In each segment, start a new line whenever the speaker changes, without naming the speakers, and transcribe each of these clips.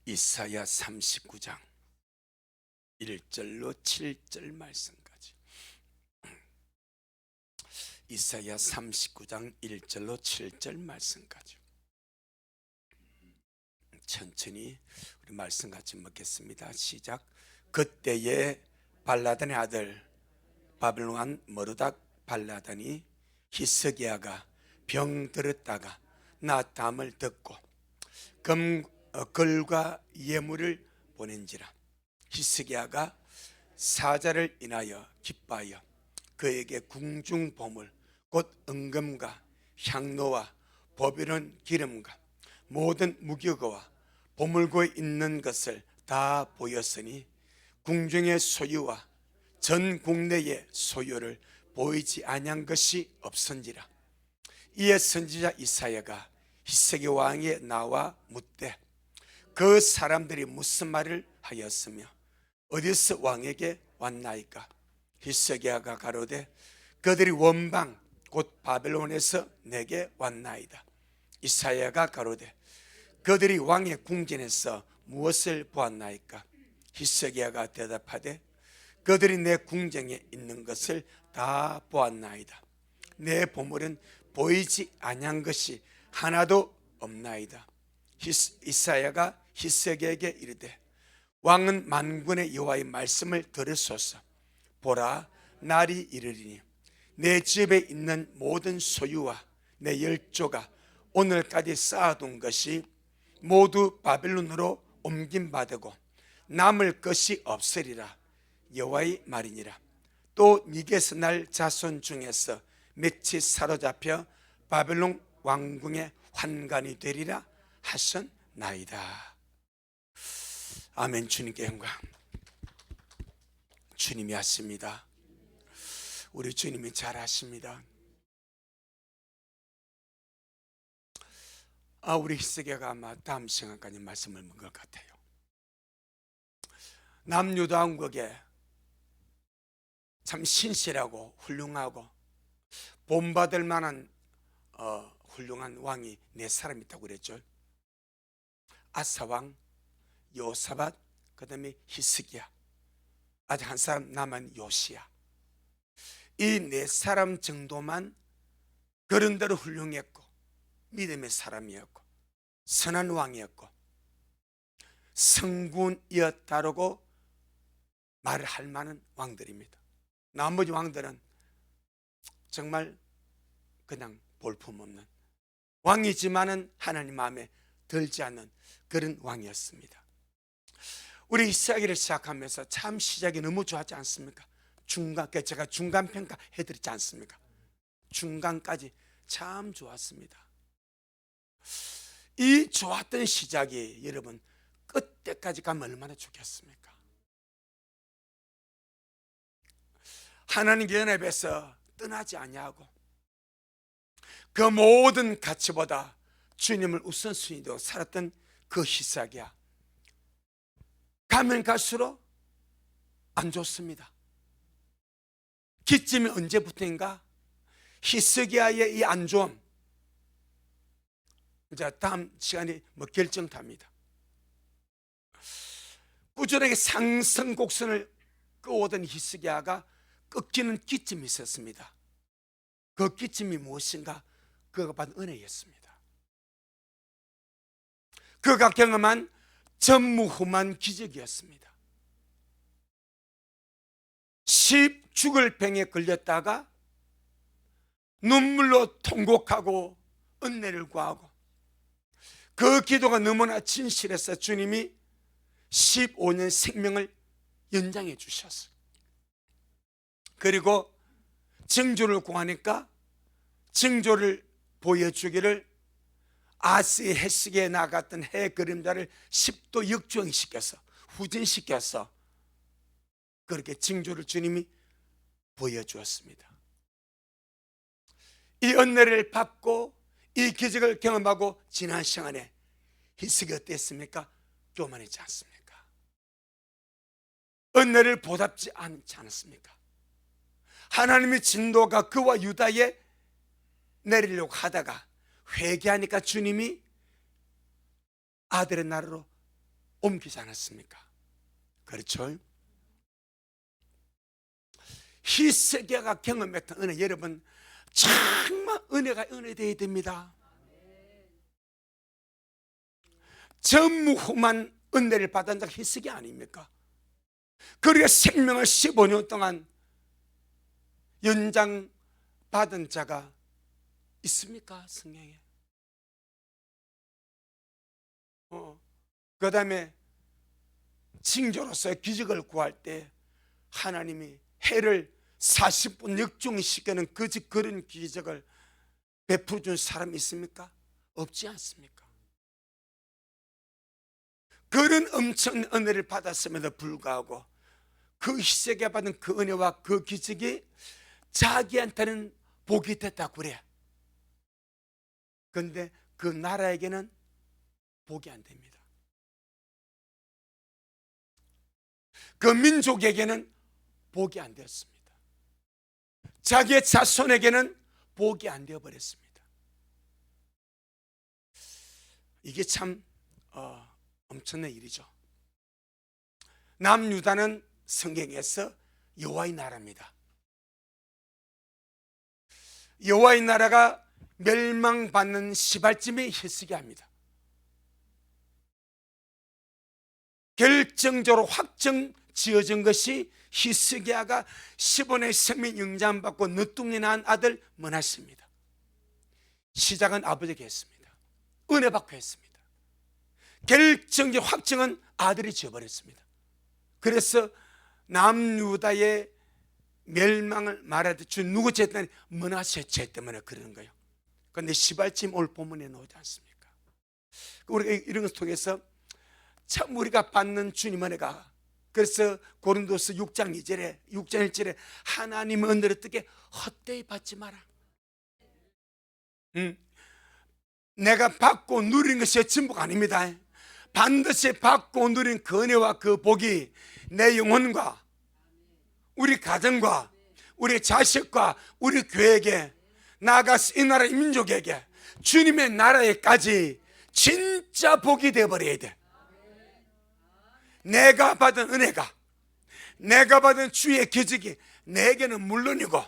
이사야 39장 1절로 7절 말씀까지. 이사야 39장 1절로 7절 말씀까지 천천히 우리 말씀 같이 먹겠습니다. 시작. 그때에 발라단의 아들 바벨론 왕 머르닥 발라단이 히스기야가 병들었다가 나타함을 듣고 글과 예물을 보낸지라. 히스기야가 사자를 인하여 기뻐하여 그에게 궁중보물 곧 은금과 향로와 보배로운 기름과 모든 무기고와 보물고에 있는 것을 다 보였으니 궁중의 소유와 전 국내의 소유를 보이지 아니한 것이 없은지라. 이에 선지자 이사야가 히스기야 왕에 나와 묻되 그 사람들이 무슨 말을 하였으며 어디서 왕에게 왔나이까? 히스기야가 가로되 그들이 원방 곧 바벨론에서 내게 왔나이다. 이사야가 가로되 그들이 왕의 궁전에서 무엇을 보았나이까? 히스기야가 대답하되 그들이 내 궁전에 있는 것을 다 보았나이다. 내 보물은 보이지 아니한 것이 하나도 없나이다. 이사야가 히스기야에게 이르되 왕은 만군의 여호와의 말씀을 들으소서. 보라, 날이 이르리니 내 집에 있는 모든 소유와 내 열조가 오늘까지 쌓아둔 것이 모두 바벨론으로 옮김받고 남을 것이 없으리라. 여호와의 말이니라. 또 니게스 날 자손 중에서 몇이 사로잡혀 바벨론 왕궁의 환관이 되리라 하셨나이다. 아멘. 주님께 영광. 주님이 하십니다. 우리 주님이 잘하십니다. 우리 히스기야가 아마 다음 시간까지 말씀을 먹은 것 같아요. 남유다 왕국에 참 신실하고 훌륭하고 본받을 만한 훌륭한 왕이 네 사람 있다고 그랬죠. 아사왕, 요사밧, 그 다음에 히스기야, 아직 한 사람 남은 요시야. 이 네 사람 정도만 그런대로 훌륭했고 믿음의 사람이었고 선한 왕이었고 성군이었다라고 말을 할 만한 왕들입니다. 나머지 왕들은 정말 그냥 볼품없는 왕이지만은 하나님 마음에 들지 않는 그런 왕이었습니다. 우리 이스라엘을 시작하면서 참 시작이 너무 좋았지 않습니까? 제가 중간평가 해드리지 않습니까? 중간까지 참 좋았습니다. 이 좋았던 시작이 여러분 끝때까지 가면 얼마나 좋겠습니까? 하나님의 연합에서 떠나지 아니하고 그 모든 가치보다 주님을 우선순위로 살았던 그 히스기야, 가면 갈수록 안 좋습니다. 기점이 언제부터인가? 히스기야의 이 안 좋음, 이제 다음 시간에 결정답니다. 꾸준하게 상승 곡선을 끄오던 히스기야가 꺾이는 기점이 있었습니다. 그 기점이 무엇인가? 그가 받은 은혜였습니다. 그가 경험한 전무후무한 기적이었습니다. 죽을 병에 걸렸다가 눈물로 통곡하고 은혜를 구하고 그 기도가 너무나 진실해서 주님이 15년 생명을 연장해 주셨어요. 그리고 징조를 구하니까 징조를 보여주기를 아스의 해시계에 나갔던 해 그림자를 10도 역주행시켜서 후진시켜서 그렇게 징조를 주님이 보여주었습니다. 이 은혜를 받고 이 기적을 경험하고 지난 시간에 히스기야 어땠습니까? 교만하지 않습니까? 은혜를 보답지 않지 않았습니까? 하나님의 진도가 그와 유다에 내리려고 하다가 회개하니까 주님이 아들의 나라로 옮기지 않았습니까? 그렇죠? 히스기야가 경험했던 은혜, 여러분 정말 은혜가 은혜되어야 됩니다. 전무후무한 은혜를 받은 자가 히스기야 아닙니까? 그리고 생명을 15년 동안 연장 받은 자가 있습니까? 성경에. 그 다음에 징조로서의 기적을 구할 때 하나님이 해를 40분 역중시키는 그런 기적을 베풀어 준 사람이 있습니까? 없지 않습니까? 그런 엄청난 은혜를 받았음에도 불구하고 그 희생에 받은 그 은혜와 그 기적이 자기한테는 복이 됐다고 그래. 그런데 그 나라에게는 복이 안 됩니다. 그 민족에게는 복이 안 되었습니다. 자기의 자손에게는 복이 안 되어버렸습니다. 이게 참 엄청난 일이죠. 남유다는 성경에서 여호와의 나라입니다. 여호와의 나라가 멸망받는 시발쯤에 히스기야입니다. 결정적으로 확정 지어진 것이 히스기야가 15년의 생명 영장받고 늦둥이 낳은 아들 므낫세입니다. 시작은 아버지가 했습니다. 은혜 받고 했습니다. 결정적 확정은 아들이 지어버렸습니다. 그래서 남유다의 멸망을 말할 때 주 누구 죄 때문에? 므낫세 죄 때문에 그러는 거예요. 그런데 시발쯤 오늘 본문에 나오지 않습니까? 우리가 이런 것을 통해서 참 우리가 받는 주님 은혜가, 그래서 고린도서 6장 2절에 6장 1절에 하나님의 은혜를 어떻게 헛되이 받지 마라. 내가 받고 누리는 것이 전부가 아닙니다. 반드시 받고 누린 그 은혜와 그 복이 내 영혼과 우리 가정과 우리 자식과 우리 교회에게, 나아가서 이 나라 민족에게, 주님의 나라에까지 진짜 복이 되어버려야 돼. 내가 받은 은혜가, 내가 받은 주의 기적이 내게는 물론이고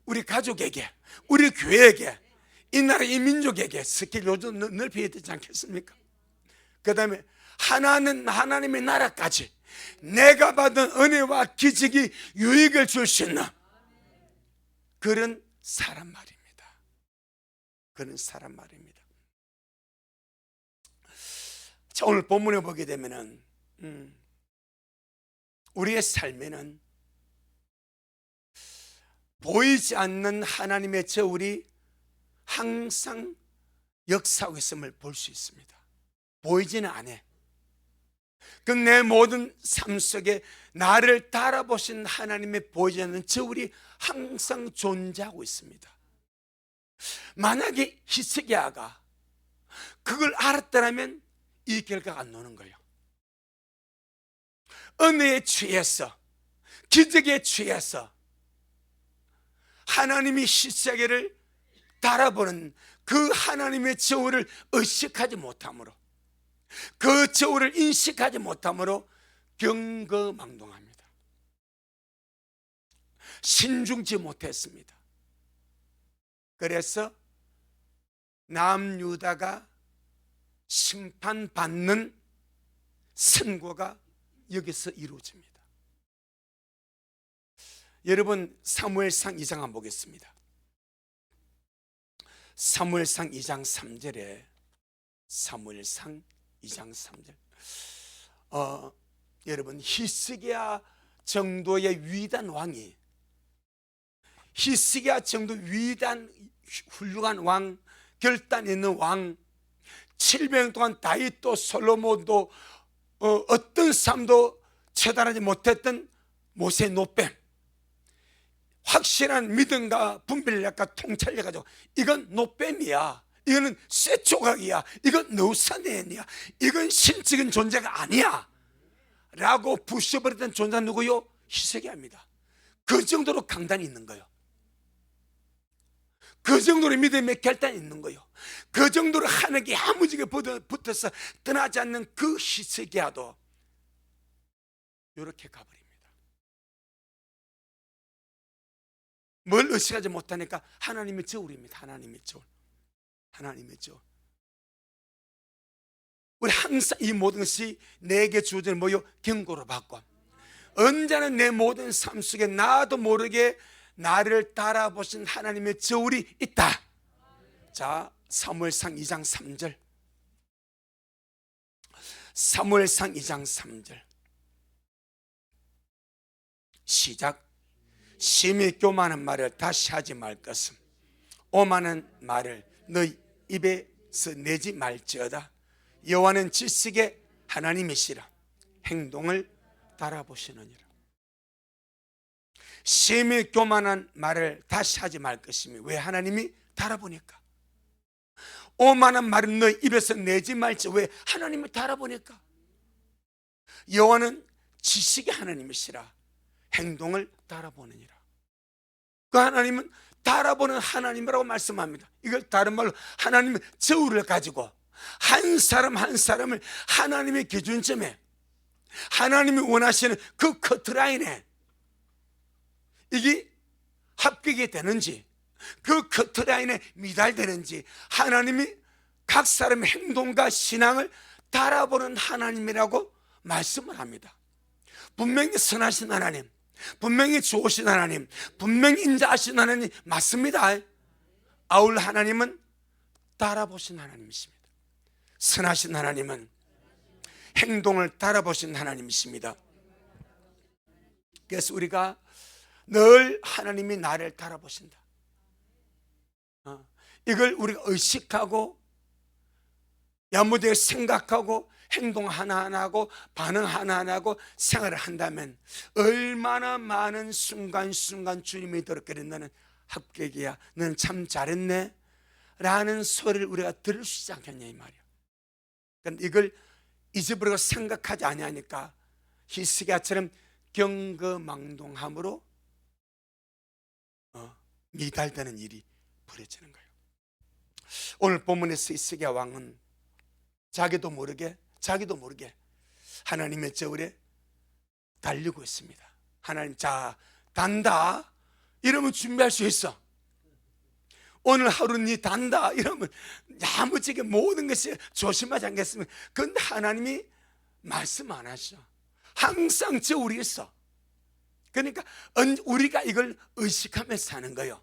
우리 가족에게, 우리 교회에게, 이 나라 이 민족에게 스킬 요즘 넓혀야 되지 않겠습니까? 그 다음에 하나님의 나라까지 내가 받은 은혜와 기적이 유익을 줄 수 있는 그런 사람 말입니다. 그런 사람 말입니다. 자, 오늘 본문에 보게 되면은 우리의 삶에는 보이지 않는 하나님의 저울이 항상 역사하고 있음을 볼 수 있습니다. 보이지는 않아. 그 내 모든 삶 속에 나를 따라보신 하나님의 보이지 않는 저울이 항상 존재하고 있습니다. 만약에 히스기야가 그걸 알았더라면 이 결과가 안 나오는 거예요. 은혜에 취해서, 기적에 취해서 하나님이 히스기야를 따라보는 그 하나님의 저울을 의식하지 못함으로, 그 저울을 인식하지 못함으로 경거망동합니다. 신중지 못했습니다. 그래서 남유다가 심판받는 선고가 여기서 이루어집니다. 여러분, 사무엘상 2장 한번 보겠습니다. 사무엘상 2장 3절에, 사무엘상 2장 3절, 여러분, 히스기야 정도의 위대한 왕이, 히스기야 정도 위대한 훌륭한 왕, 결단 있는 왕, 700년 동안 다윗도 솔로몬도 어떤 사람도 처단하지 못했던 모세 노뱀, 확실한 믿음과 분별력과 통찰력 가지고 이건 노뱀이야, 이거는 쇠조각이야, 이건 노사네야, 이건 신적인 존재가 아니야 라고 부셔버렸던 존재가 누구요? 히스기야입니다. 그 정도로 강단이 있는 거예요. 그 정도로 믿음의 결단이 있는 거예요. 그 정도로 하나님께 야무지게 붙어서 떠나지 않는 그 히스기야도 이렇게 가버립니다. 뭘 의식하지 못하니까 하나님의 저울입니다. 하나님의 저울. 하나님의 저울. 우리 항상 이 모든 것이 내게 주어진 뭐요? 경고로 받고, 언제나 내 모든 삶 속에 나도 모르게 나를 따라보신 하나님의 저울이 있다. 자, 사무엘상 2장 3절. 사무엘상 2장 3절 시작. 심히 교만한 말을 다시 하지 말 것은 오만한 말을 너희 입에서 내지 말지어다. 여호와는 지식의 하나님이시라. 행동을 따라보시느니라. 심히 교만한 말을 다시 하지 말 것이며, 왜? 하나님이 따라보니까. 오만한 말은 너희 입에서 내지 말지, 왜? 하나님을 따라보니까. 여호와는 지식의 하나님이시라. 행동을 따라보느니라. 그 하나님은 따라보는 하나님이라고 말씀합니다. 이걸 다른 말로 하나님의 저울을 가지고 한 사람 한 사람을 하나님의 기준점에, 하나님이 원하시는 그 커트라인에 이게 합격이 되는지, 그 커트라인에 미달되는지 하나님이 각 사람의 행동과 신앙을 따라보는 하나님이라고 말씀을 합니다. 분명히 선하신 하나님, 분명히 좋으신 하나님, 분명히 인자하신 하나님 맞습니다. 아울 하나님은 따라보신 하나님이십니다. 선하신 하나님은 행동을 따라보신 하나님이십니다. 그래서 우리가 늘 하나님이 나를 따라보신다, 이걸 우리가 의식하고 야무지게 생각하고 행동 하나하나 하고 반응 하나하나 하고 생활을 한다면 얼마나 많은 순간순간 주님이 들었거든. 너는 합격이야, 너는 참 잘했네 라는 소리를 우리가 들을 수 있지 않겠냐 이 말이야. 그런데 이걸 잊어버리고 생각하지 아니하니까 히스기야처럼 경거망동함으로 미달되는 일이 벌어지는 거예요. 오늘 본문에서 히스기야 왕은 자기도 모르게 하나님의 저울에 달리고 있습니다. 하나님, 자, 단다 이러면 준비할 수 있어. 오늘 하루는 니 단다 이러면 야무지게 모든 것이 조심하지 않겠습니까? 그런데 하나님이 말씀 안 하셔. 항상 저울이 있어. 그러니까 우리가 이걸 의식하면서 사는 거예요.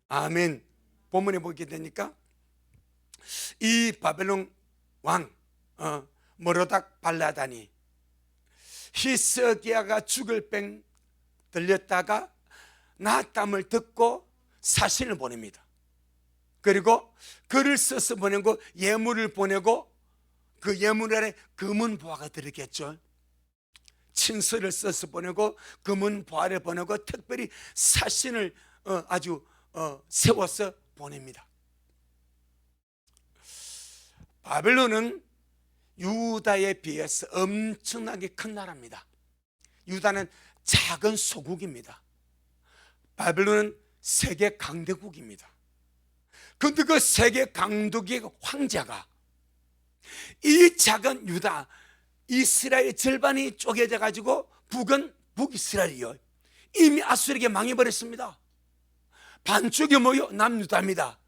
아멘. 본문에 보게 되니까 이 바벨론 왕 머로닥 발라다니 히스기야가 죽을 뺑 들렸다가 나땀을 듣고 사신을 보냅니다. 그리고 글을 써서 보내고 예물을 보내고 그 예물 안에 금은 보화가 들었겠죠. 친서를 써서 보내고 금은 보화를 보내고 특별히 사신을 아주 세워서 보냅니다. 바벨론은 유다에 비해서 엄청나게 큰 나라입니다. 유다는 작은 소국입니다. 바벨론은 세계 강대국입니다. 그런데 그 세계 강대국의 황제가 이 작은 유다, 이스라엘 절반이 쪼개져 가지고 북은 북이스라엘이요, 이미 아수르에게 망해버렸습니다. 반쪽이 뭐요? 남유다입니다.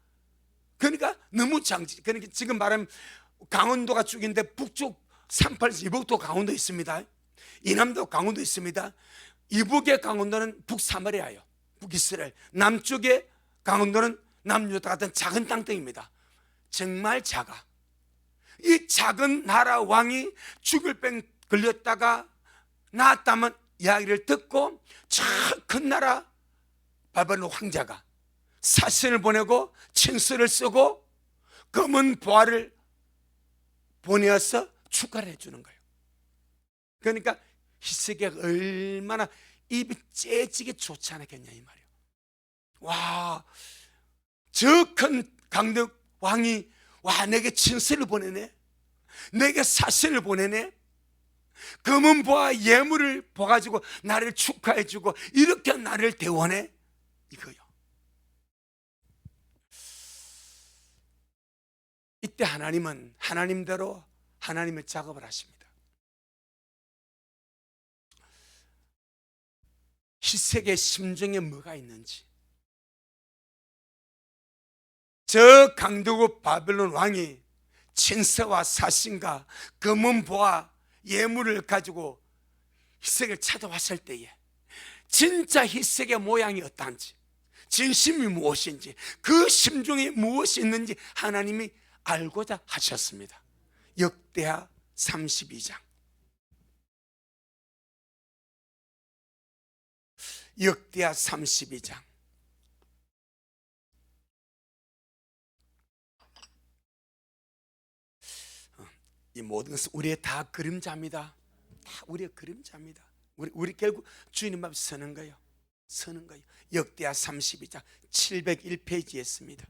그러니까 너무 그러니까 지금 말하면 강원도가 쭉인데 북쪽 38에서 이북도 강원도 있습니다. 이남도 강원도 있습니다. 이북의 강원도는 북사마리아예요, 북이스라엘. 남쪽의 강원도는 남유다 같은 작은 땅덩입니다. 정말 작아. 이 작은 나라 왕이 죽을 뺑 걸렸다가 나았다면 이야기를 듣고 저 큰 나라 바벨론 황제가 사신을 보내고 친서를 쓰고 검은 보화를 보내어서 축하를 해주는 거예요. 그러니까 히스기야가 얼마나 입이 째지게 좋지 않았겠냐 이 말이에요. 와, 저 큰 강대 왕이 와 내게 친서를 보내네, 내게 사신을 보내네, 검은 보화 예물을 보가지고 나를 축하해주고 이렇게 나를 대원해, 이거요. 이때 하나님은 하나님대로 하나님의 작업을 하십니다. 히스기야의 심정에 뭐가 있는지, 저 강도국 바벨론 왕이 진서와 사신과 금은보와 예물을 가지고 히스기야를 찾아왔을 때에 진짜 히스기야 모양이 어떤지, 진심이 무엇인지, 그 심중에 무엇이 있는지 하나님이 알고자 하셨습니다. 역대하 32장. 역대하 32장. 이 모든 것은 우리의 다 그림자입니다. 다 우리의 그림자입니다. 우리 결국 주님 앞에 서는 거예요. 서는 거예요. 역대하 32장 701페이지에 있습니다.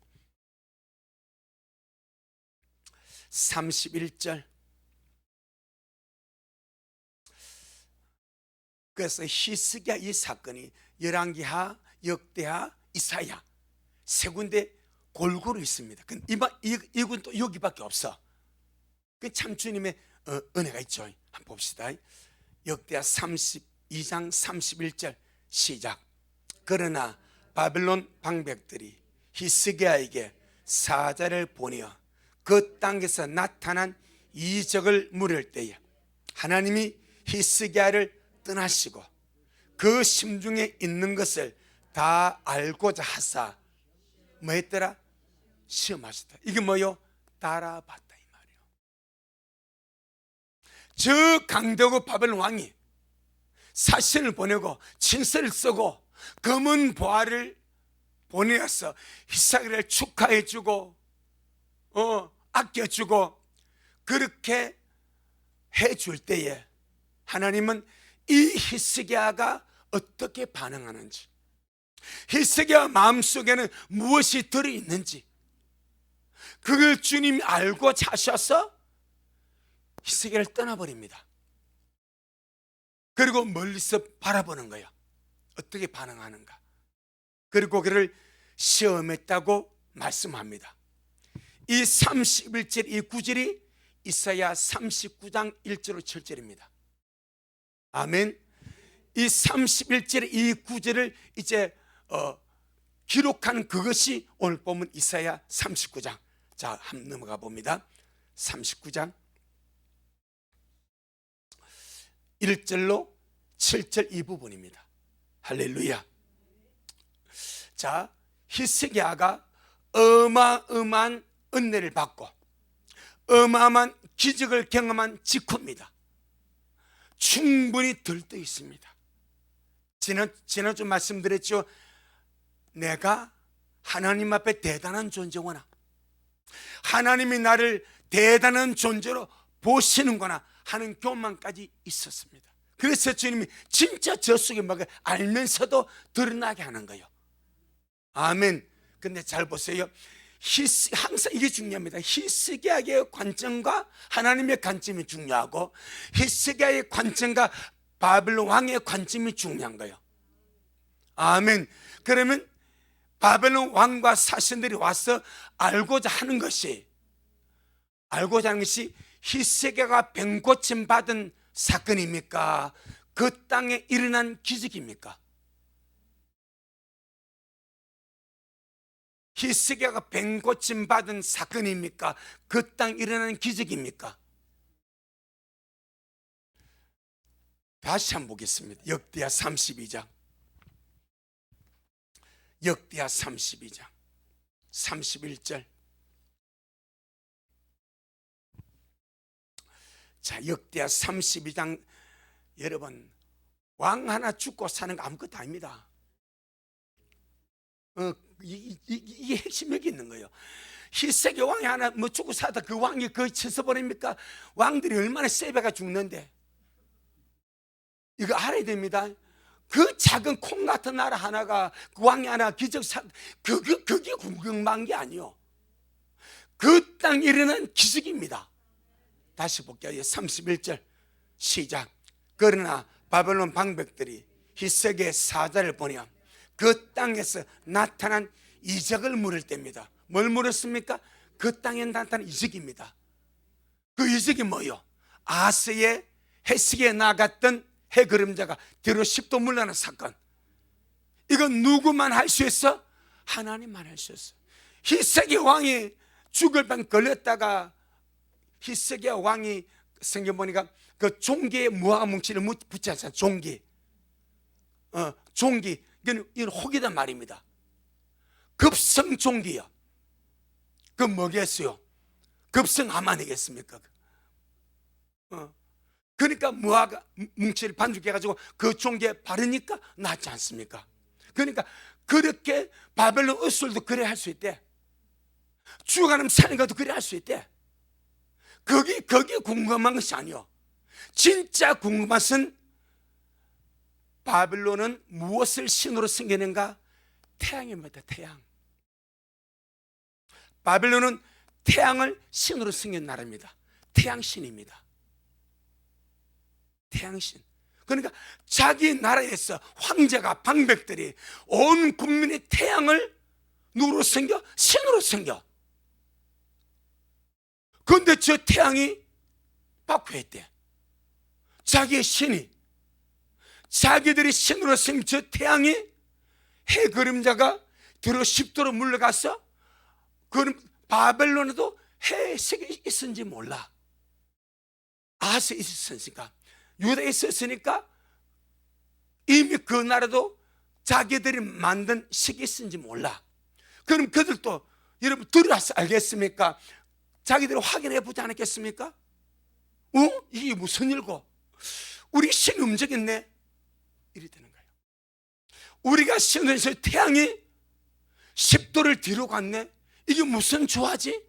31절. 그래서 히스기야 이 사건이 열왕기하, 역대하, 이사야 세 군데 골고루 있습니다. 이건 또 여기밖에 없어. 그 참 주님의 은혜가 있죠. 한번 봅시다. 역대하 32장 31절 시작. 그러나 바벨론 방백들이 히스기야에게 사자를 보내어 그 땅에서 나타난 이적을 물을 때에 하나님이 히스기야를 떠나시고 그 심중에 있는 것을 다 알고자 하사 뭐 했더라? 시험하셨다. 이게 뭐요? 따라봤다 이 말이에요. 저 강대국 바벨론 왕이 사신을 보내고 친서를 쓰고 검은 보화를 보내어서 히스기야를 축하해주고 아껴주고 그렇게 해줄 때에 하나님은 이 히스기야가 어떻게 반응하는지, 히스기야 마음속에는 무엇이 들어있는지 그걸 주님이 알고 하셔서 히스기야를 떠나버립니다. 그리고 멀리서 바라보는 거예요. 어떻게 반응하는가. 그리고 그를 시험했다고 말씀합니다. 이 31절 이 구절이 이사야 39장 1절로 7절입니다. 아멘. 이 31절 이 구절을 이제 기록한 그것이 오늘 보면 이사야 39장. 자, 한번 넘어가 봅니다. 39장 1절로 7절 이 부분입니다. 할렐루야. 자, 히스기야가 어마어마한 은혜를 받고 어마어마한 기적을 경험한 직후입니다. 충분히 들떠 있습니다. 지난주 말씀드렸죠. 내가 하나님 앞에 대단한 존재구나, 하나님이 나를 대단한 존재로 보시는구나 하는 교만까지 있었습니다. 그래서 주님이 진짜 저 속에 막 알면서도 드러나게 하는 거예요. 아멘. 근데 잘 보세요. 항상 이게 중요합니다. 히스기야의 관점과 하나님의 관점이 중요하고 히스기야의 관점과 바벨론 왕의 관점이 중요한 거예요. 아멘. 그러면 바벨론 왕과 사신들이 와서 알고자 하는 것이 히스기야가 병고침 받은 사건입니까? 그 땅에 일어난 기적입니까? 히스기야가 병고침 받은 사건입니까? 그 땅에 일어난 기적입니까? 다시 한번 보겠습니다. 역대하 32장 역대하 32장 31절. 자, 역대하 32장. 여러분, 왕 하나 죽고 사는 거 아무것도 아닙니다. 이게 핵심 여기 있는 거예요. 히스기야 왕이 하나 뭐 죽고 사다 그 왕이 거의 쳐서버립니까? 왕들이 얼마나 세배가 죽는데 이거 알아야 됩니다. 그 작은 콩 같은 나라 하나가 그 왕이 하나 기적 그게 궁금한 게 아니요. 그 땅에 일어난 기적입니다. 다시 볼게요. 31절 시작. 그러나 바벨론 방백들이 히스기야의 사자를 보내어 그 땅에서 나타난 이적을 물을 때입니다. 뭘 물었습니까? 그 땅에 나타난 이적입니다. 그 이적이 뭐요? 아하스의 해시계에 나갔던 해 그림자가 뒤로 10도 물러나는 사건. 이건 누구만 할 수 있어? 하나님만 할 수 있어. 히스기야 왕이 죽을 방 걸렸다가 히스기야 왕이 생겨보니까 그 종기에 무화과 뭉치를 붙지 않잖아. 종기. 종기. 이건 혹이단 말입니다. 급성 종기요. 그 뭐겠어요? 급성 암 아니겠습니까? 그러니까 무화과 뭉치를 반죽해가지고 그 종기에 바르니까 낫지 않습니까? 그러니까 그렇게 바벨론 어술도 그래 할 수 있대. 죽어가는 사는 것도 그래 할 수 있대. 거기 궁금한 것이 아니요. 진짜 궁금한 것은 바벨론은 무엇을 신으로 섬기는가? 태양입니다. 태양. 바벨론은 태양을 신으로 섬기는 나라입니다. 태양신입니다. 태양신. 그러니까 자기 나라에서 황제가 방백들이 온 국민의 태양을 누구로 섬겨? 신으로 섬겨. 그런데 저 태양이 박해했대. 자기의 신이, 자기들이 신으로 섬긴 저 태양이 해 그림자가 뒤로 10도로 물러가서 그럼 바벨론에도 해석이 있었는지 몰라. 아하스에 있었으니까, 유다에 있었으니까 이미 그 나라도 자기들이 만든 색이 있었는지 몰라. 그럼 그들도 여러분 들어와서 알겠습니까? 자기들이 확인해 보지 않았겠습니까? 이게 무슨 일고? 우리 신이 움직였네. 이리 되는 거예요. 우리가 신에서 태양이 10도를 뒤로 갔네. 이게 무슨 조화지?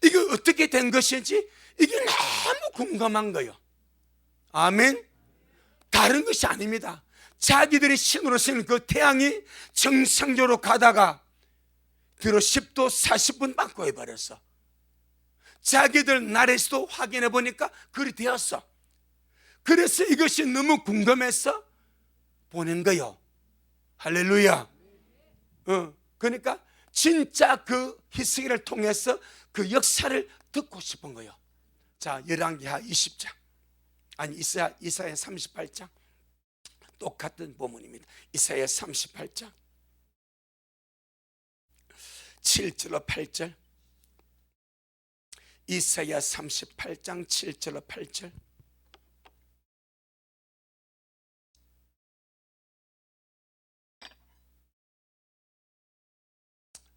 이게 어떻게 된 것인지 이게 너무 궁금한 거예요. 아멘. 다른 것이 아닙니다. 자기들이 신으로 쓰는 그 태양이 정상적으로 가다가 뒤로 10도 40분 바꿔 버렸어. 자기들 나라에서도 확인해 보니까 그리 되었어. 그래서 이것이 너무 궁금해서 보낸 거요. 할렐루야. 그러니까 진짜 그 히스기야를 통해서 그 역사를 듣고 싶은 거예요. 자, 열왕기하 20장. 아니 이사야 38장. 똑같은 본문입니다. 이사야 38장 7절로 8절. 이사야 38장 7절로 8절.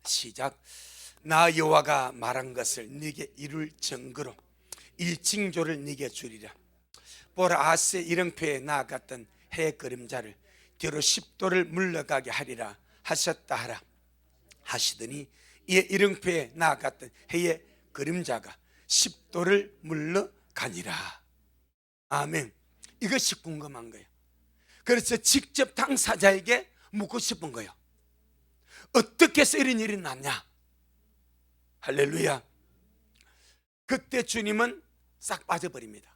시작. 나 여호와가 말한 것을 네게 이룰 증거로 이 징조를 네게 주리라. 보라, 아하스의 일렁표에 나아갔던 해 그림자를 뒤로 10도를 물러가게 하리라 하셨다 하라 하시더니 이에 일렁표에 나아갔던 해의 그림자가 10도를 물러가니라. 아멘. 이것이 궁금한 거예요. 그래서 직접 당사자에게 묻고 싶은 거예요. 어떻게 해서 이런 일이 났냐? 할렐루야. 그때 주님은 싹 빠져버립니다.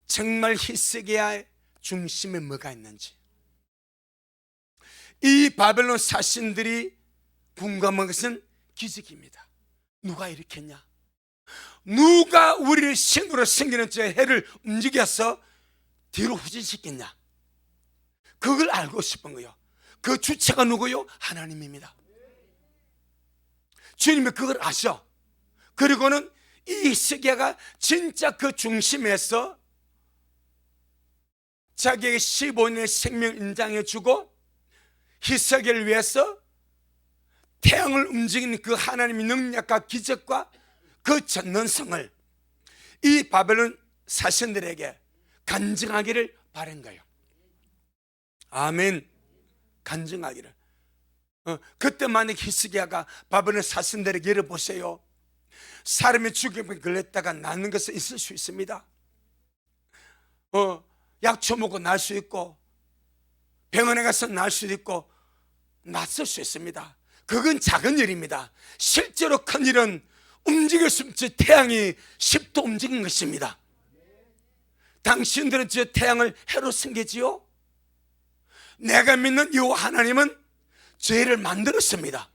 정말 히스기야의 중심에 뭐가 있는지, 이 바벨론 사신들이 궁금한 것은 기적입니다. 누가 일으켰냐? 누가 우리를 신으로 섬기는 저 해를 움직여서 뒤로 후진시켰냐? 그걸 알고 싶은 거예요. 그 주체가 누구요? 하나님입니다. 주님이 그걸 아셔. 그리고는 이 히스기야가 진짜 그 중심에서 자기에게 15년의 생명 인장해 주고 히스기야를 위해서 태양을 움직이는 그 하나님의 능력과 기적과 그 전능성을 이 바벨론 사신들에게 간증하기를 바란 거예요. 아멘. 간증하기를. 그때 만약 히스기야가 바벨론 사신들에게 열어보세요. 사람이 죽임에 걸렸다가 낫는 것은 있을 수 있습니다. 약초 먹고 날 수 있고 병원에 가서 날 수도 있고 낫을 수 있습니다. 그건 작은 일입니다. 실제로 큰 일은 움직일 수 없는 태양이 10도 움직인 것입니다. 당신들은 저 태양을 해로 섬기지요? 내가 믿는 이 하나님은 저 해를 만들었습니다.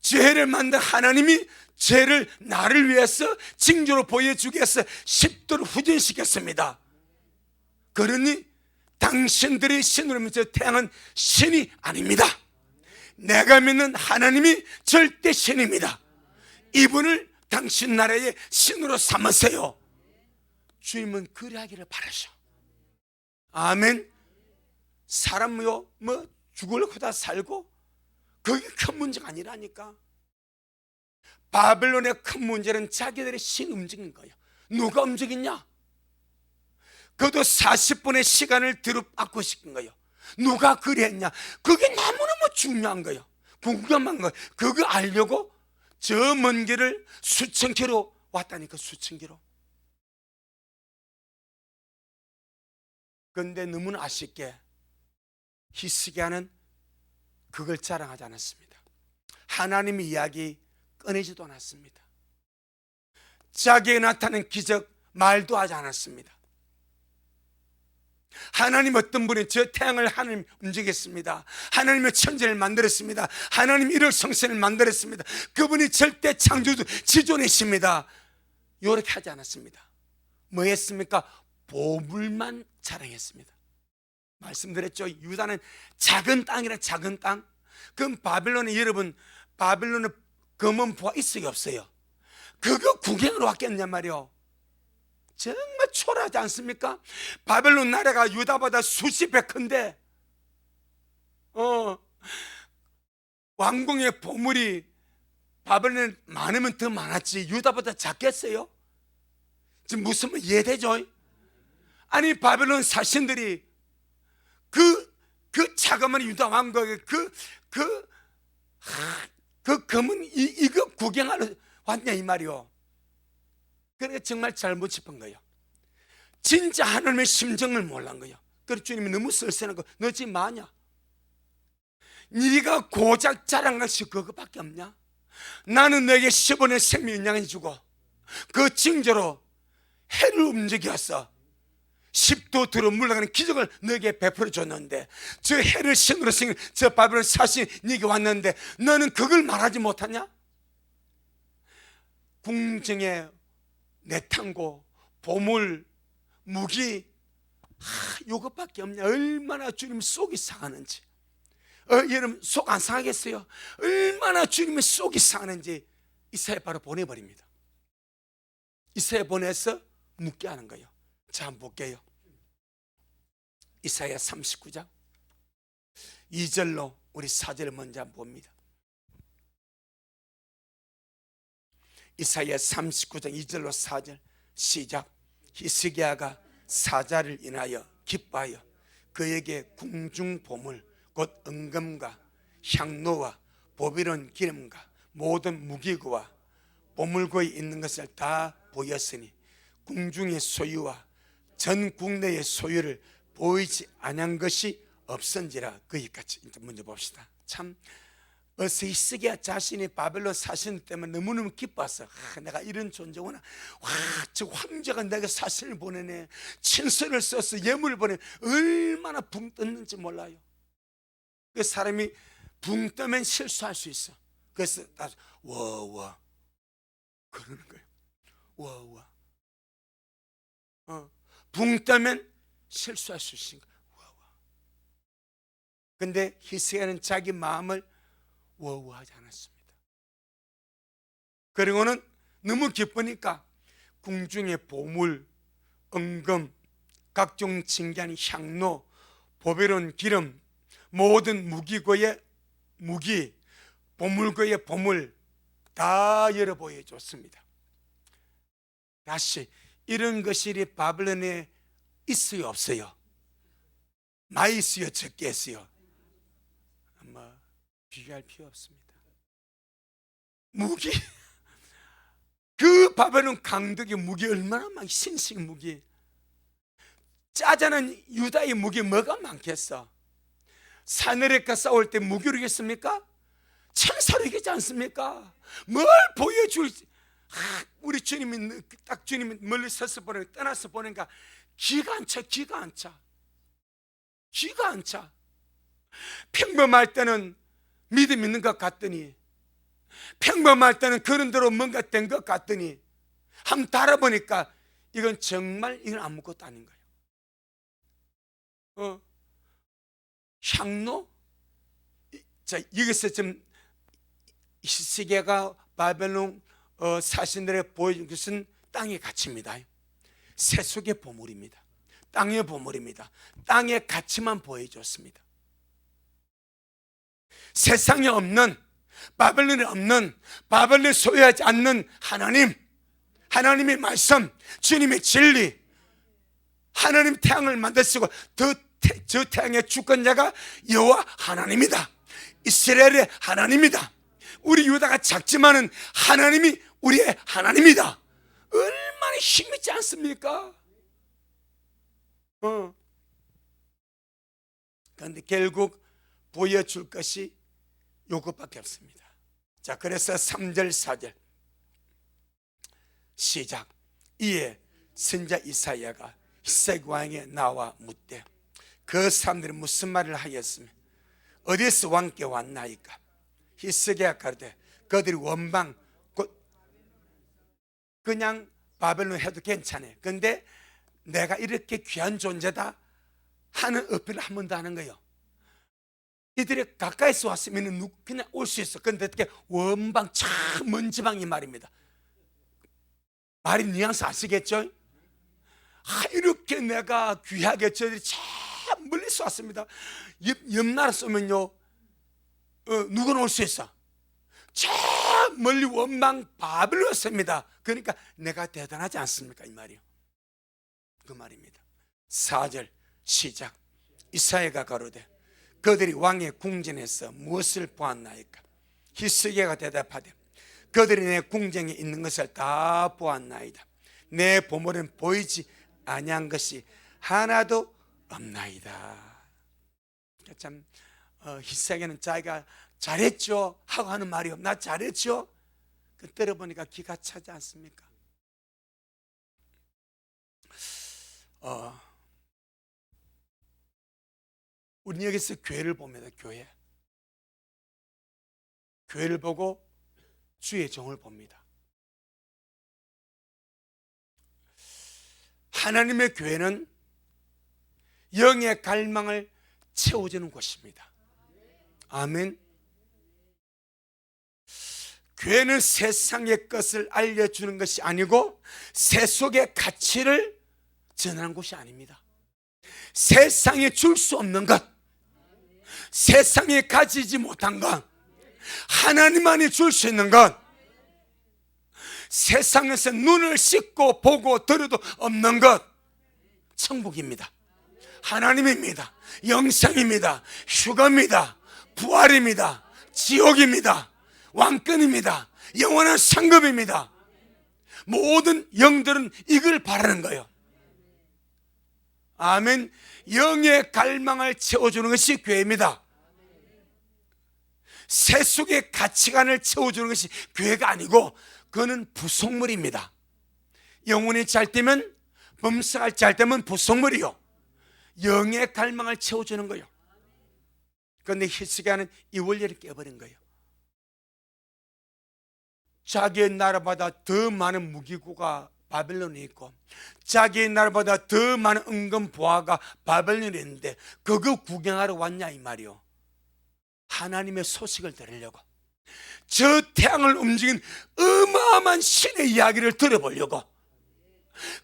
죄를 만든 하나님이 죄를 나를 위해서 징조로 보여주기 위해서 10도를 후진시켰습니다. 그러니 당신들의 신으로 믿는 태양은 신이 아닙니다. 내가 믿는 하나님이 절대 신입니다. 이분을 당신 나라의 신으로 삼으세요. 주님은 그리하기를 바라셔. 아멘. 사람요 뭐 죽으려고 다 살고 그게 큰 문제가 아니라니까. 바벨론의 큰 문제는 자기들의 신 움직인 거예요. 누가 움직이냐? 그것도 40분의 시간을 들어받고 싶은 거예요. 누가 그랬냐? 그게 너무너무 중요한 거예요. 궁금한 거예요. 그거 알려고 저 먼 길을 수천 킬로 왔다니까. 수천 킬로. 그런데 너무나 아쉽게 히스기야는 그걸 자랑하지 않았습니다. 하나님의 이야기 꺼내지도 않았습니다. 자기에 나타낸 기적 말도 하지 않았습니다. 하나님 어떤 분이 저 태양을 하나님 움직였습니다. 하나님의 천재를 만들었습니다. 하나님 일월 성신을 만들었습니다. 그분이 절대 창조주 지존이십니다. 이렇게 하지 않았습니다. 뭐 했습니까? 보물만 자랑했습니다. 말씀드렸죠. 유다는 작은 땅이라. 작은 땅. 그럼 바벨론에 여러분, 바벨론은 검은 보화 있어요 없어요? 그거 구경으로 왔겠냔 말이요. 정말 초라하지 않습니까? 바벨론 나라가 유다보다 수십 배 큰데 왕궁의 보물이 바벨론에 많으면 더 많았지 유다보다 작겠어요? 지금 무슨 말 이해되죠? 아니 바벨론 사신들이 그 자그마한 유다 왕국의 그 검은 이거 구경하러 왔냐 이 말이요. 그러니까 정말 잘못 짚은 거예요. 진짜 하나님의 심정을 몰란 거예요. 그래서 주님이 너무 쓸쓸한 거, 너 지금 뭐하냐? 네가 고작 자랑할 것이 그거밖에 없냐? 나는 너에게 10원의 생명 영향을 주고 그 징조로 해를 움직였어. 10도 들어 물러가는 기적을 너에게 베풀어 줬는데 저 해를 신으로 생긴 저 바벨론 사신 네게 왔는데 너는 그걸 말하지 못하냐? 궁정에 내탕고 보물 무기 이것밖에 없냐? 얼마나 주님 속이 상하는지. 여러분 속 안 상하겠어요? 얼마나 주님의 속이 상하는지 이사야 바로 보내버립니다. 이사야 보내서 묻게 하는 거예요. 자 한번 볼게요. 이사야 39장 2절로 우리 4절을 먼저 한번 봅니다. 이사야 39장 2절로 4절 시작. 히스기야가 사자를 인하여 기뻐하여 그에게 궁중 보물 곧 은금과 향로와 보비론 기름과 모든 무기구와 보물고에 있는 것을 다 보였으니 궁중의 소유와 전 국내의 소유를 보이지 않은 것이 없은지라. 거기까지 먼저 봅시다. 참 히스기야 자신이 바벨론 사신 때문에 너무너무 기뻤어. 내가 이런 존재구나. 저 황제가 내가 사신을 보내네. 친서를 써서 예물을 보내. 얼마나 붕 떴는지 몰라요. 그 사람이 붕 뜨면 실수할 수 있어. 그래서 워워 그러는 거예요. 워워 붕 뜨면 실수할 수 있으니까 워워. 근데 히스기야는 자기 마음을 워워하지 않았습니다. 그리고는 너무 기쁘니까 궁중의 보물, 은금, 각종 진귀한 향로, 보배로운 기름, 모든 무기고의 무기, 보물고의 보물 다 열어 보여줬습니다. 다시 이런 것이 바벨론에 있어요 없어요? 많이 있어요 적게 있어요? 아마 비교할 필요 없습니다. 무기 그 바벨론 강덕의 무기 얼마나 많이 신식 무기. 짜자는 유다의 무기 뭐가 많겠어? 사내력과 싸울 때 무기로 이겼습니까? 천사로 이기지 않습니까? 뭘 보여줄지. 우리 주님이 딱 주님이 멀리 서서 보니까 떠나서 보니까 기가 안 차. 평범할 때는 믿음 있는 것 같더니 평범할 때는 그런 대로 뭔가 된 것 같더니 한번 달아보니까 이건 정말 이건 아무것도 아닌 거예요. 향로? 자, 여기서 좀 히스기야가 바벨론 사신들에 보여준 것은 땅의 가치입니다. 세속의 보물입니다. 땅의 보물입니다. 땅의 가치만 보여줬습니다. 세상에 없는, 바벨론에 없는, 바벨론에 소유하지 않는 하나님, 하나님의 말씀, 주님의 진리, 하나님 태양을 만드시고 저 태양의 주권자가 여호와 하나님이다. 이스라엘의 하나님이다. 우리 유다가 작지만은 하나님이 우리의 하나님이다. 얼마나 힘있지 않습니까? 그런데 결국 보여줄 것이 요것밖에 없습니다. 자, 그래서 3절 4절 시작. 이에 선자 이사야가 히스기 왕에게 나와 묻되 그 사람들이 무슨 말을 하였으며 어디서 왕께 왔나이까? 히스기야가 가로되 그들이 원방 곧 그냥 바벨론 해도 괜찮아요. 근데 내가 이렇게 귀한 존재다 하는 어필을 한 번 더 하는 거예요. 이들이 가까이서 왔으면 그냥 올 수 있어. 그런데 어떻게 원방 참 먼 지방이 말입니다. 말이 뉘앙스 아시겠죠? 이렇게 내가 귀하게 저들이 참 멀리서 왔습니다. 옆 나라 쏘면요 누구는 올 수 있어? 저 멀리 원방 바벨론 왔습니다. 그러니까 내가 대단하지 않습니까? 이 말이요. 그 말입니다. 4절 시작. 이사야가 가로되 그들이 왕의 궁전에서 무엇을 보았나이까? 히스기야가 대답하되 그들이 내 궁전에 있는 것을 다 보았나이다. 내 보물은 보이지 아니한 것이 하나도 없나이다. 참 히스기야는 자기가 잘했죠 하고 하는 말이요. 나 잘했죠. 그 들어보니까 기가 차지 않습니까? 우리 여기서 교회를 봅니다. 교회를 보고 주의 종을 봅니다. 하나님의 교회는 영의 갈망을 채워주는 곳입니다. 아멘. 교회는 세상의 것을 알려주는 것이 아니고 세속의 가치를 전하는 곳이 아닙니다. 세상에 줄 수 없는 것, 세상에 가지지 못한 것, 하나님만이 줄 수 있는 것, 세상에서 눈을 씻고 보고 들어도 없는 것, 천국입니다. 하나님입니다. 영생입니다. 휴거입니다. 부활입니다. 지옥입니다. 왕권입니다. 영원한 상급입니다. 모든 영들은 이걸 바라는 거예요. 아멘. 영의 갈망을 채워주는 것이 교회입니다. 세속의 가치관을 채워주는 것이 교회가 아니고 그거는 부속물입니다. 영혼이 잘 되면, 범사가 잘 되면 부속물이요, 영의 갈망을 채워주는 거예요. 그런데 히스기야는 이 원리를 깨버린 거예요. 자기의 나라보다 더 많은 무기고가 바벨론에 있고 자기의 나라보다 더 많은 은금 보화가 바벨론에 있는데 그거 구경하러 왔냐 이 말이요. 하나님의 소식을 들으려고, 저 태양을 움직인 어마어마한 신의 이야기를 들어보려고,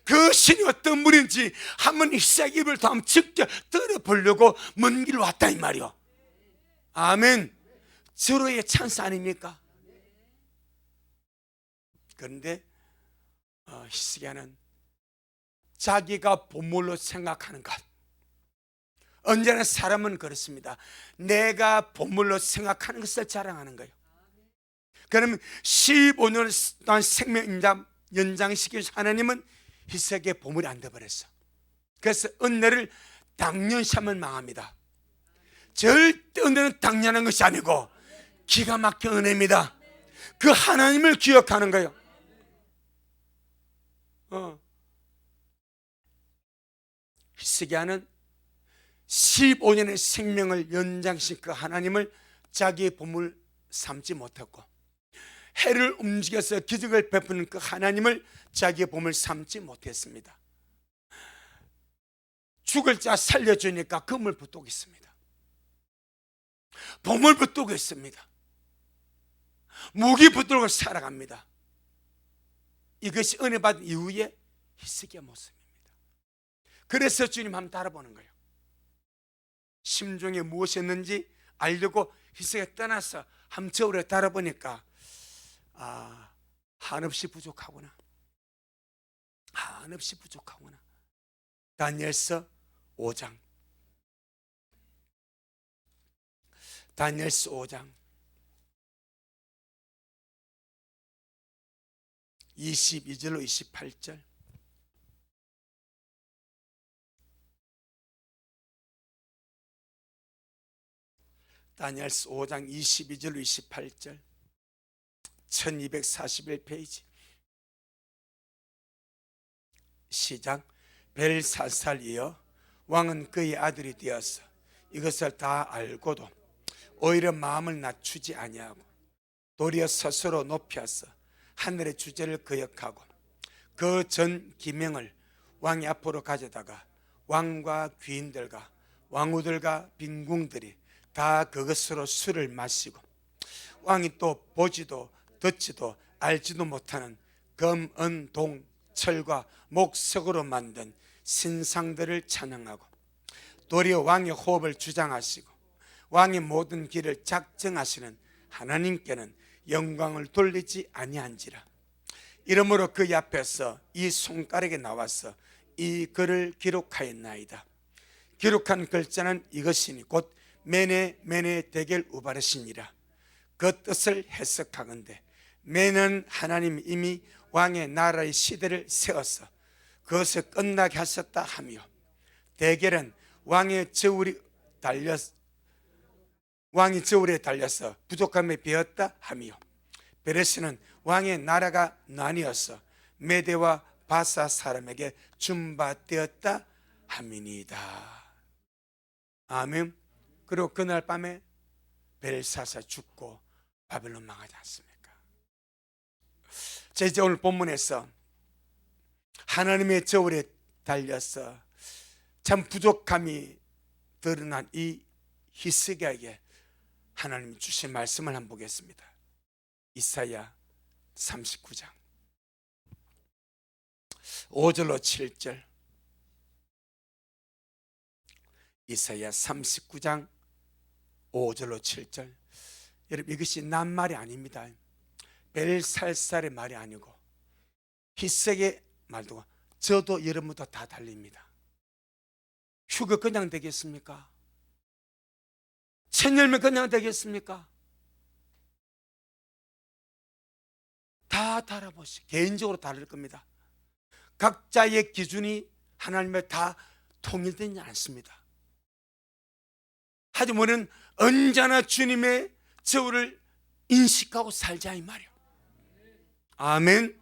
그 신이 어떤 분인지 한번 히스기야 입을 한번 직접 들어보려고 먼 길 왔다 이 말이요. 아멘. 서로의 찬스 아닙니까? 그런데 히스기야는 자기가 보물로 생각하는 것, 언제나 사람은 그렇습니다. 내가 보물로 생각하는 것을 자랑하는 거예요. 그러면 15년 동안 생명 연장시키신 하나님은 히스기야의 보물이 안 돼버렸어. 그래서 은혜를 당연시하면 망합니다. 절대 은혜는 당연한 것이 아니고 기가 막힌 은혜입니다. 그 하나님을 기억하는 거예요. 히스기야는 15년의 생명을 연장시킨 그 하나님을 자기의 보물 삼지 못했고 해를 움직여서 기적을 베푸는 그 하나님을 자기의 보물 삼지 못했습니다. 죽을 자 살려주니까 금을 붙들고 있습니다. 보물 붙들고 있습니다. 무기 붙들고 살아갑니다. 이것이 은혜 받은 이후의 히스기야 모습입니다. 그래서 주님 한번 따라보는 거예요. 심중에 무엇이었는지 알려고 히스기야 떠나서 함저울에 따라보니까 한없이 부족하구나. 한없이 부족하구나. 다니엘서 5장. 다니엘서 5장 22절로 28절. 다니엘서 5장 22절로 28절. 1241페이지. 시작. 벨사살이여, 왕은 그의 아들이 되어서 이것을 다 알고도 오히려 마음을 낮추지 아니하고 도리어 스스로 높여서 하늘의 주제를 거역하고 그 전 기명을 왕이 앞으로 가져다가 왕과 귀인들과 왕후들과 빈궁들이 다 그것으로 술을 마시고 왕이 또 보지도 듣지도 알지도 못하는 금, 은, 동, 철과 목석으로 만든 신상들을 찬양하고 도리어 왕의 호흡을 주장하시고 왕의 모든 길을 작정하시는 하나님께는 영광을 돌리지 아니한지라. 이러므로 그 앞에서 이 손가락에 나와서 이 글을 기록하였나이다. 기록한 글자는 이것이니 곧 메네 메네 데겔 우바르시니라. 그 뜻을 해석하건대 메는 하나님 이미 왕의 나라의 시대를 세워서 그것을 끝나게 하셨다 하며, 데겔은 왕이 저울에 달려서 부족함에 비었다 하며, 베레스는 왕의 나라가 나뉘어서 메대와 바사 사람에게 준바되었다 함이니이다. 아멘. 그리고 그날 밤에 벨사사 죽고 바벨론 망하지 않습니까? 자, 이제 오늘 본문에서 하나님의 저울에 달려서 참 부족함이 드러난 이 히스기야에게 하나님이 주신 말씀을 한번 보겠습니다. 이사야 39장 5절로 7절. 이사야 39장 5절로 7절. 여러분, 이것이 난 말이 아닙니다. 벨살살의 말이 아니고 히스기야의 말도, 저도 여러분도 다 달립니다. 휴거 그냥 되겠습니까? 천열매 그냥 되겠습니까? 다 달아보시. 개인적으로 다를 겁니다. 각자의 기준이 하나님의 다 통일되지 않습니다. 하지만 우리는 언제나 주님의 저울을 인식하고 살자 이 말이에요. 아멘.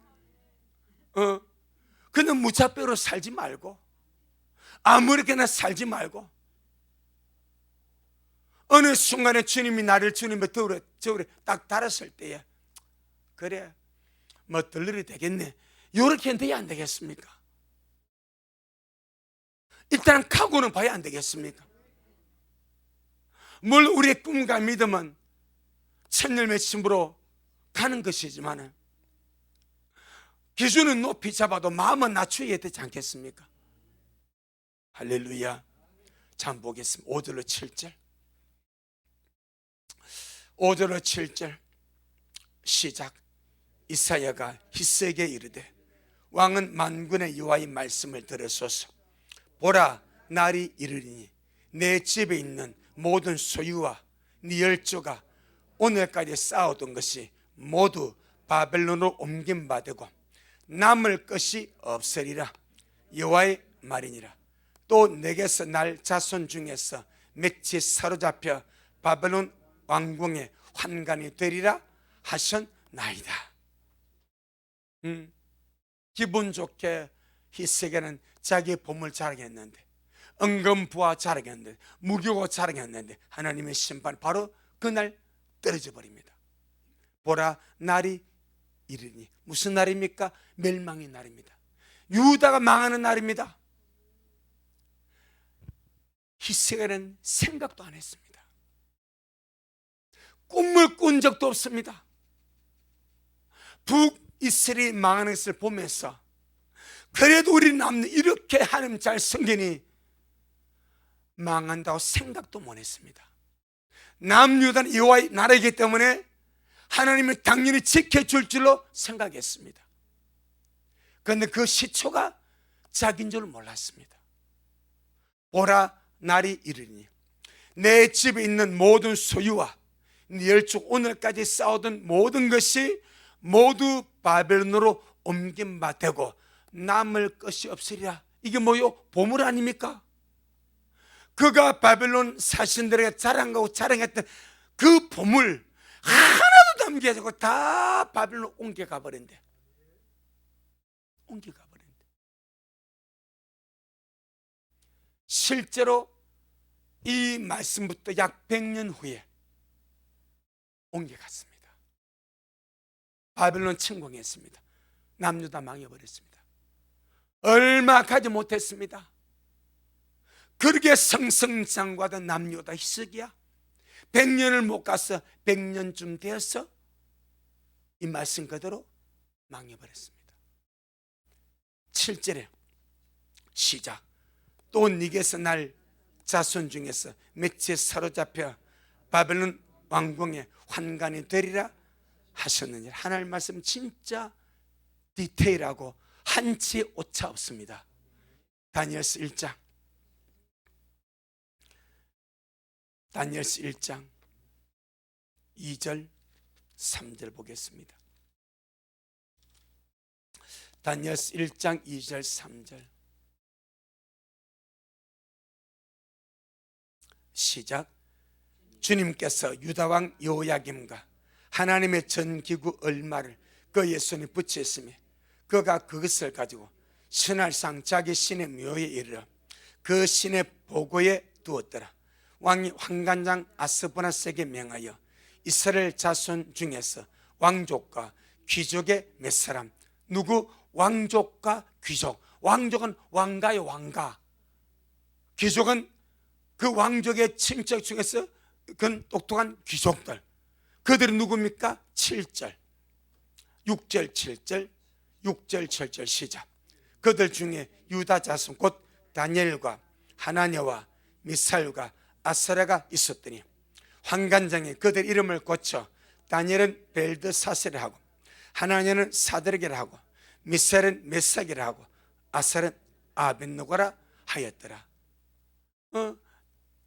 그냥 무차별로 살지 말고, 아무렇게나 살지 말고, 어느 순간에 주님이 나를 주님의 저울에 딱 달았을 때에, 그래 뭐 들러리 되겠네, 이렇게 돼야 안 되겠습니까? 일단 각오는 봐야 안 되겠습니까? 물론 우리의 꿈과 믿음은 천열매 신부로 가는 것이지만 기준은 높이 잡아도 마음은 낮춰야 되지 않겠습니까? 할렐루야. 자, 한번 보겠습니다. 5절로 7절. 5절로 7절 시작. 이사야가 히스기야에게 이르되, 왕은 만군의 여호와의 말씀을 들으소서. 보라, 날이 이르리니 내 집에 있는 모든 소유와 네 열조가 오늘까지 쌓아둔 것이 모두 바벨론으로 옮긴 바 되고 남을 것이 없으리라. 여호와의 말이니라. 또 내게서 날 자손 중에서 맺이 사로잡혀 바벨론 왕궁의 환관이 되리라 하셨나이다. 기분 좋게 히스기야는 자기의 보물 자랑했는데, 은금부와 자랑했는데, 무교고 자랑했는데 하나님의 심판 바로 그날 떨어져 버립니다. 보라 날이 이르니. 무슨 날입니까? 멸망의 날입니다. 유다가 망하는 날입니다. 히스기야는 생각도 안 했습니다. 꿈을 꾼 적도 없습니다. 북이스라엘이 망하는 것을 보면서 그래도 우리 남는 이렇게 하나님 잘 섬기니 망한다고 생각도 못 했습니다. 남유다는 여호와의 나라이기 때문에 하나님을 당연히 지켜줄 줄로 생각했습니다. 그런데 그 시초가 자기인 줄 몰랐습니다. 보라 날이 이르니 내 집에 있는 모든 소유와 네 열족 오늘까지 쌓아둔 모든 것이 모두 바벨론으로 옮긴 바 되고 남을 것이 없으리라. 이게 뭐요? 보물 아닙니까? 그가 바벨론 사신들에게 자랑했던 그 보물 하나도 남기지 않고 다 바벨론 옮겨가 버린대. 실제로 이 말씀부터 약 100년 후에 옮겨갔습니다. 바벨론 침공했습니다. 남유다 망해버렸습니다. 얼마 가지 못했습니다. 그렇게 성성장구하던 남유다 히스기야 100년을 못 가서 100년쯤 되어서 이 말씀 그대로 망해버렸습니다. 7절에 시작. 또 네게서 날 자손 중에서 몇째 사로잡혀 바벨론 왕궁에 환관이 되리라 하셨느니라. 하나님 말씀 진짜 디테일하고 한치 오차 없습니다. 다니엘서 1장 다니엘서 1장 2절 3절 보겠습니다. 다니엘서 1장 2절 3절 시작. 주님께서 유다왕 여호야김과 하나님의 전기구 얼마를 그의 손에 붙였으며 그가 그것을 가지고 신할상 자기 신의 묘에 이르러 그 신의 보고에 두었더라. 왕이 환관장 아스보나스에게 명하여 이스라엘 자손 중에서 왕족과 귀족의 몇 사람, 누구? 왕족과 귀족. 왕족은 왕가의 왕가, 귀족은 그 왕족의 친척 중에서 그 똑똑한 귀족들. 그들은 누굽니까? 7절 6절 7절 6절 7절 시작. 그들 중에 유다 자손 곧 다니엘과 하나냐와 미사엘과 아사랴가 있었더니 환관장에 그들 이름을 고쳐 다니엘은 벨드사셀을 하고 하나냐는 사드락이라 하고 미사엘은 메삭이라 하고 아사랴는 아벤노고라 하였더라.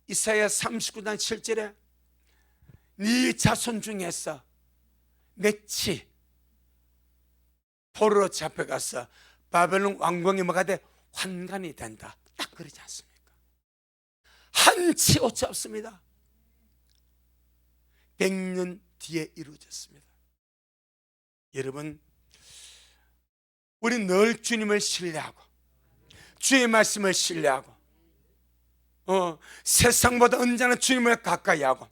이사야 39장 7절에 네 자손 중에서 몇이 포로로 잡혀가서 바벨론 왕궁에 뭐가 돼? 환관이 된다. 딱 그러지 않습니까? 한치 오차 없습니다. 100년 뒤에 이루어졌습니다. 여러분, 우리 늘 주님을 신뢰하고 주의 말씀을 신뢰하고 세상보다 언제나 주님을 가까이 하고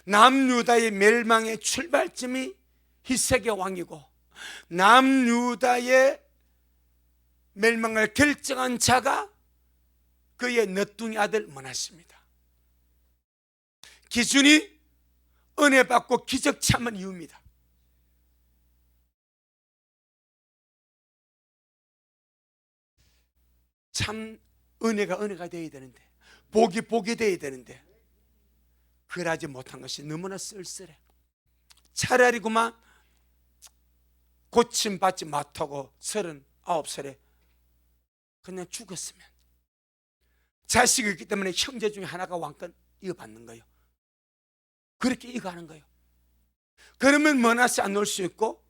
남유다의 멸망의 출발점이 히스기야 왕이고 남유다의 멸망을 결정한 자가 그의 너뚱이 아들 므낫세입니다. 기준이 은혜 받고 기적 참은 이유입니다. 참 은혜가 되어야 되는데 복이 되어야 되는데 그러지 못한 것이 너무나 쓸쓸해. 차라리 그만 고침받지 못하고 39살에 그냥 죽었으면. 자식이 있기 때문에 형제 중에 하나가 왕권 이어받는 거예요. 그렇게 이어가는 거예요. 그러면 므낫세 안 올 수 있고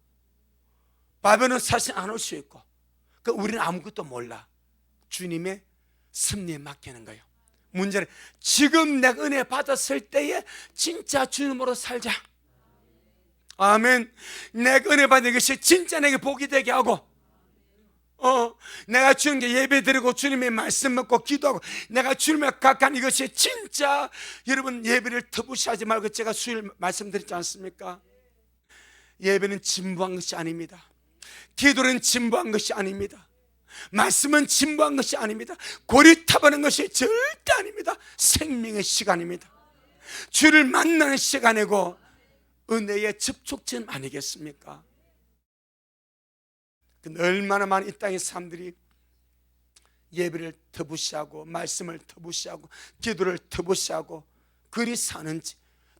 바벨론 사실 안 올 수 있고 우리는 아무것도 몰라. 주님의 섭리에 맡기는 거예요. 문제는 지금 내가 은혜 받았을 때에 진짜 주님으로 살자. 아멘. 내가 은혜 받는 것이 진짜 내게 복이 되게 하고 내가 주님께 예배 드리고 주님의 말씀 먹고 기도하고 내가 주님을 가까이 이것이 진짜 여러분 예배를 터부시하지 말고 제가 수요일 말씀드렸지 않습니까? 예배는 진부한 것이 아닙니다. 기도는 진부한 것이 아닙니다. 말씀은 진부한 것이 아닙니다. 고리타바는 것이 절대 아닙니다. 생명의 시간입니다. 주를 만나는 시간이고 은혜의 접촉점 아니겠습니까? 근데 얼마나 많은 이 땅의 사람들이 예배를 더 무시하고 말씀을 더 무시하고 기도를 더 무시하고 그리 사는지,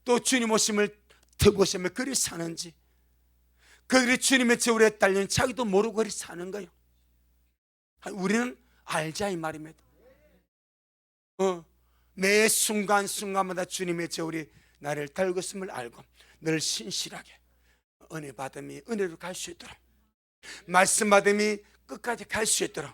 또 주님 오심을 더 무시하며 그리 사는지, 그들이 주님의 저울에 딸린 자기도 모르고 그리 사는 거예요. 우리는 알자 이 말입니다. 매 순간순간마다 주님의 저울이 나를 달고 있음을 알고 늘 신실하게 은혜 받음이 은혜로 갈 수 있도록, 말씀 받음이 끝까지 갈 수 있도록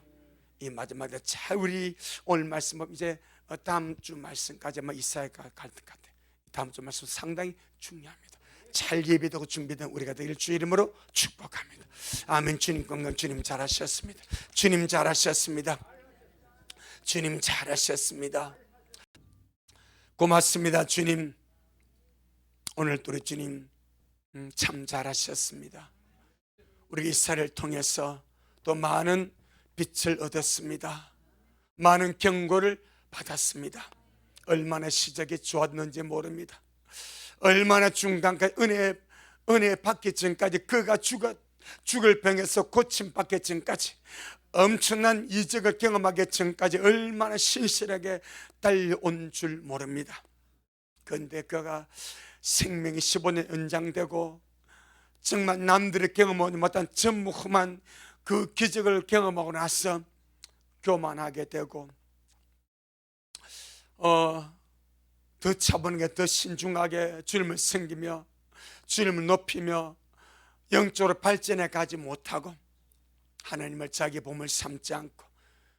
이 마지막에 잘 우리 오늘 말씀 이제 다음 주 말씀까지 이사야가 갈 것 같아요. 다음 주 말씀 상당히 중요합니다. 잘 예배되고 준비된 우리가 되길 주 이름으로 축복합니다. 아멘. 주님 건강, 주님 잘하셨습니다. 주님 잘하셨습니다. 주님 잘하셨습니다. 고맙습니다. 주님, 오늘 우리 주님 참 잘하셨습니다. 우리 이사를 통해서 또 많은 빛을 얻었습니다. 많은 경고를 받았습니다. 얼마나 시작이 좋았는지 모릅니다. 얼마나 중간까지 은혜 받기 전까지, 그가 죽을 병에서 고침받기 전까지, 엄청난 이적을 경험하기 전까지 얼마나 신실하게 달려온 줄 모릅니다. 그런데 그가 생명이 15년 연장되고 정말 남들이 경험하지 못한 전무후무한 그 기적을 경험하고 나서 교만하게 되고 더 차분하게, 더 신중하게 주님을 섬기며 주님을 높이며 영적으로 발전해 가지 못하고 하나님을 자기 보물 삼지 않고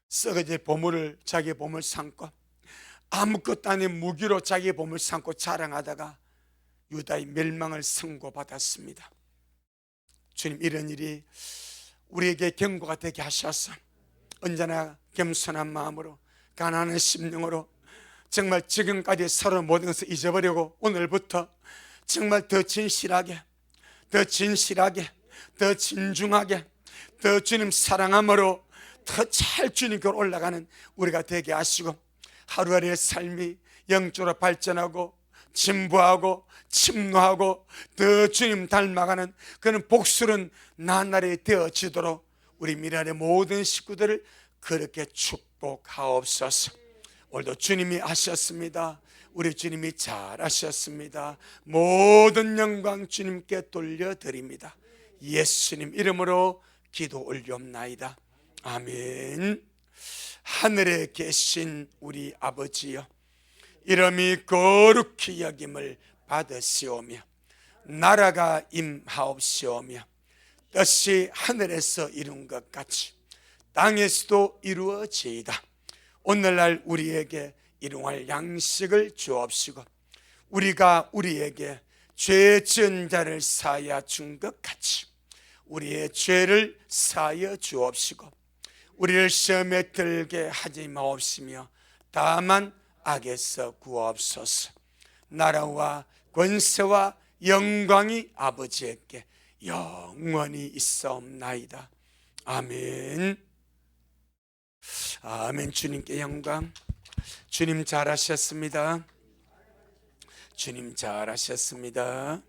썩어질 보물을 자기 보물 삼고 아무것도 아닌 무기로 자기 보물 삼고 자랑하다가 유다의 멸망을 선고받았습니다. 주님, 이런 일이 우리에게 경고가 되게 하셔서 언제나 겸손한 마음으로 가난한 심령으로 정말 지금까지 서로 모든 것을 잊어버리고 오늘부터 정말 더 진실하게, 더 진실하게, 더 진중하게, 더 주님 사랑함으로 더 잘 주님께로 올라가는 우리가 되게 하시고 하루하루의 삶이 영적으로 발전하고 진부하고 침노하고 더 주님 닮아가는 그런 복스러운 나날이 되어지도록 우리 미랄의 모든 식구들을 그렇게 축복하옵소서. 오늘도 주님이 하셨습니다. 우리 주님이 잘하셨습니다. 모든 영광 주님께 돌려드립니다. 예수님 이름으로 기도 올리옵나이다. 아멘. 하늘에 계신 우리 아버지여, 이름이 거룩히 여김을 받으시오며 나라가 임하옵시오며 뜻이 하늘에서 이룬 것 같이 땅에서도 이루어지이다. 오늘날 우리에게 일용할 양식을 주옵시고 우리가 우리에게 죄 지은 자를 사하여 준 것 같이 우리의 죄를 사하여 주옵시고 우리를 시험에 들게 하지 마옵시며 다만 악에서 구하옵소서. 나라와 권세와 영광이 아버지에게 영원히 있사옵나이다. 아멘. 아멘. 주님께 영광. 주님 잘하셨습니다. 주님 잘하셨습니다.